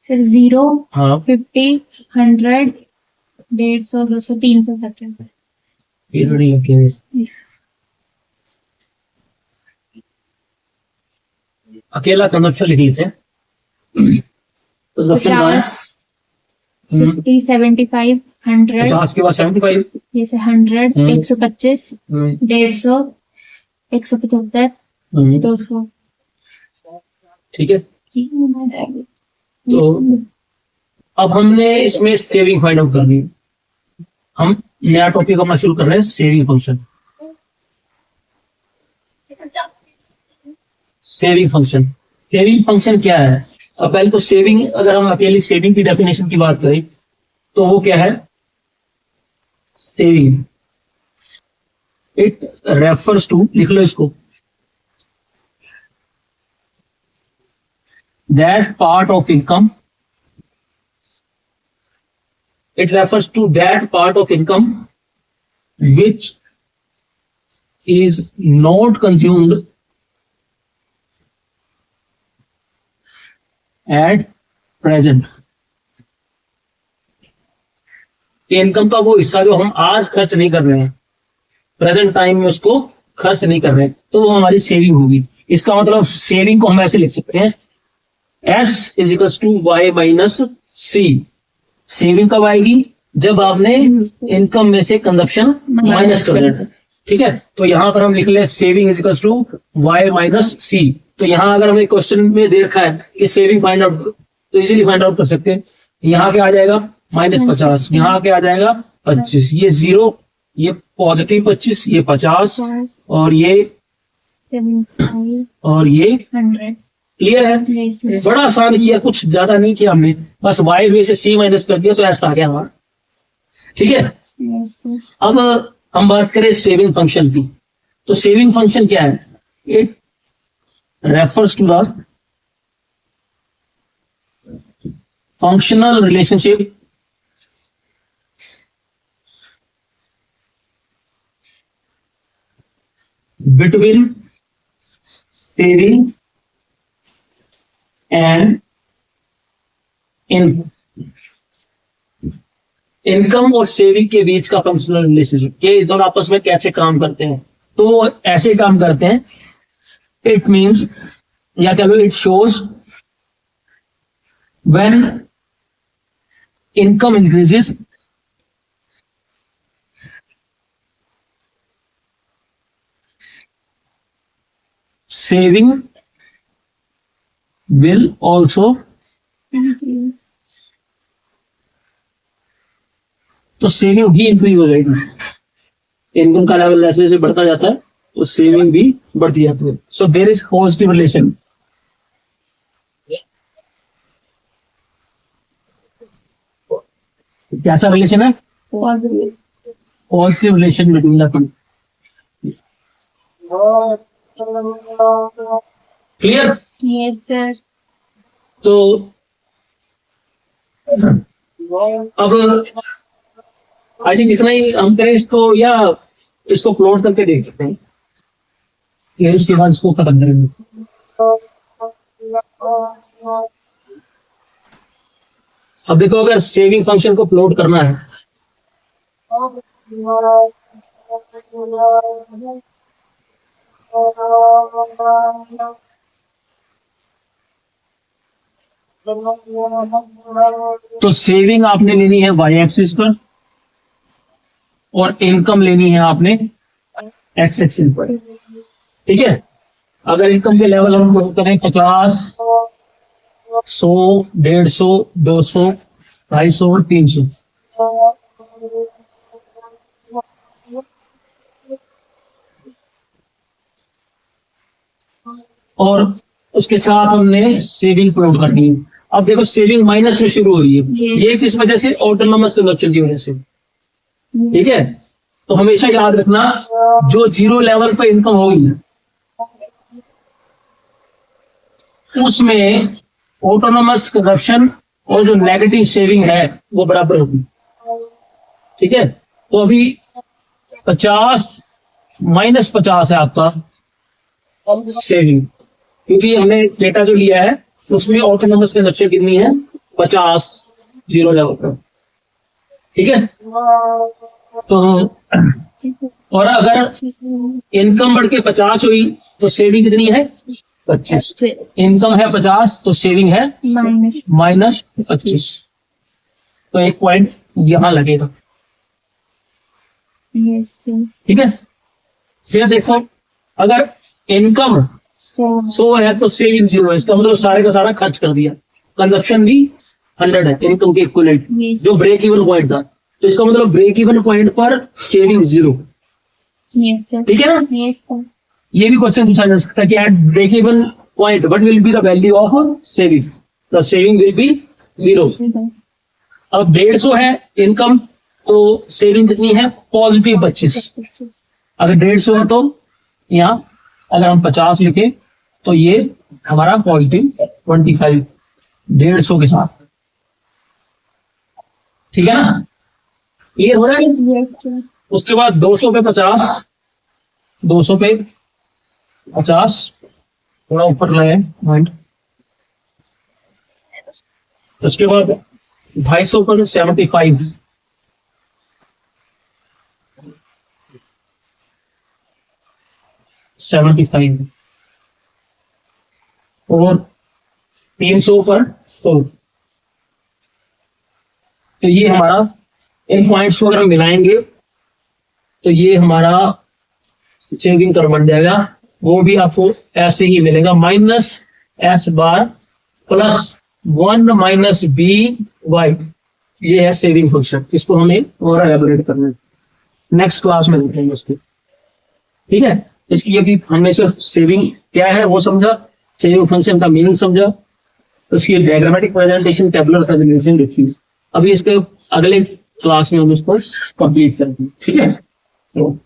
Sir 0, हाँ 50, 100, 150, 200, 300 तक है। ये तो नहीं है। अकेला कंजप्शन लिख लेते हैं। कंजप्शन क्या है? 50, 50, 75, 100, 50 के बाद 75। जैसे 100, 125, हम्म, 150, 175, 200। ठीक है। तो अब हमने इसमें सेविंग फाइंड आउट करनी है। हम नया टॉपिक अपना शुरू कर रहे हैं, saving function. Saving function, saving function क्या है? अब पहले तो सेविंग, अगर हम अकेली सेविंग की डेफिनेशन की बात करें तो वो क्या है? सेविंग, इट रेफर्स टू, लिख लो इसको, that part of income, it refers to that part of income which is not consumed at present। Income का वो हिस्सा जो हम आज खर्च नहीं कर रहे हैं, प्रेजेंट टाइम में उसको खर्च नहीं कर रहे हैं, तो वो हमारी सेविंग होगी। इसका मतलब सेविंग को हम ऐसे लिख सकते हैं, S is equals to Y minus C. Saving कब आएगी? जब आपने इनकम में से कंजप्शन माइनस कर देना। ठीक है, तो यहां पर हम लिख ले saving is equals to Y minus C. तो यहां अगर हमें क्वेश्चन में दे रखा है कि सेविंग फाइंड आउट, तो इजीली फाइंड आउट कर सकते हैं। यहाँ क्या आ जाएगा? -50, यहाँ क्या आ जाएगा? 25, ये 0, ये पॉजिटिव 25, ये 50, और ये 75, और ये 100। क्लियर है? बड़ा आसान किया, कुछ ज्यादा नहीं किया हमने, बस वाई में से सी माइनस कर दिया तो ऐसा आ गया हमारा। ठीक है, अब हम बात करें सेविंग फंक्शन की। तो सेविंग फंक्शन क्या है? It refers to the functional relationship between saving and income और सेविंग के बीच का फंक्शनल रिलेशनशिप, ये दोनों आपस में कैसे काम करते हैं? तो ऐसे काम करते हैं, इट मीन्स, या कह लो it shows when income increases saving will also, तो सेविंग भी इंक्रीज हो जाएगी। इनकम का लेवल जैसे जैसे बढ़ता जाता है तो सेविंग भी बढ़ती जाती है। So there is positive relation. कैसा रिलेशन है? Positive relation between the two. Clear? Yes sir. तो अब आई थिंक इतना ही हम करें इसको, या इसको प्लॉट करके देख सकते हैं, फिर उसके बाद इसको खत्म करेंगे। अब देखो, अगर सेविंग फंक्शन को प्लॉट करना है तो सेविंग आपने लेनी है वाई एक्सिस पर और इनकम लेनी है आपने एक्स एक्सिस पर। ठीक है, अगर इनकम के लेवल हम लोग करें 50, 100, 150, 200, 250 और 300, और उसके साथ हमने सेविंग प्लॉट करनी है। अब देखो, सेविंग माइनस में शुरू हो रही है, ये किस वजह से? ऑटोनोमस कंजप्शन की वजह से। ठीक है, तो हमेशा याद रखना, जो जीरो लेवल पर इनकम होगी उसमें ऑटोनोमस कंजप्शन और जो नेगेटिव सेविंग है वो बराबर होगी। ठीक है, तो अभी 50 -50 है आपका सेविंग, क्योंकि हमने डेटा जो लिया है उसमें ऑटोनोमस कंजप्शन कितनी है? 50 जीरो लेवल पर, ठीक है। तो और अगर इनकम बढ़ के 50 हुई तो सेविंग कितनी है 25। इनकम है 50 तो सेविंग है माइनस -25, तो एक पॉइंट यहां लगेगा, यस ठीक है। फिर देखो अगर इनकम 100 है तो सेविंग 0 है, इसका मतलब सारे का सारा खर्च कर दिया। कंजप्शन भी 100 है इनकम के इक्विवेलेंट, Yes. जो ब्रेक इवन पॉइंट था, तो इसका मतलब ब्रेक इवन पॉइंट पर सेविंग 0, यस सर ठीक है ना। यस सर ये भी क्वेश्चन पूछा जा सकता है कि at break even point what will be the value of saving, the saving will be 0। अब 150 है इनकम तो सेविंग कितनी है पॉजिटिव 25। अगर 150 है तो यहाँ अगर हम 50 लिखे तो ये हमारा पॉजिटिव 25 150 के साथ, ठीक है ना। क्लियर हो रहा है। यस सर उसके बाद 200 पे 50, 200 पे 50 थोड़ा ऊपर लाए पॉइंट, उसके बाद 250 पर 75, और 300 पर 100। तो ये हमारा इन पॉइंट्स को अगर हम मिलाएंगे तो ये हमारा सेविंग कर्व बन जाएगा, वो भी आपको ऐसे ही मिलेगा -s बार प्लस 1 - by, ये है सेविंग फंक्शन। इसको हमें और एलेबोरेट करना है, नेक्स्ट क्लास में देखेंगे उसके, ठीक है। इसकी अभी हमने सिर्फ सेविंग क्या है वो समझा, सेविंग फंक्शन का मीनिंग समझा, उसकी डायग्रामेटिक प्रेजेंटेशन टेबुलर प्रेजेंटेशन देखी। अभी इसके अगले क्लास में हम इसको कंप्लीट करेंगे, ठीक है। तो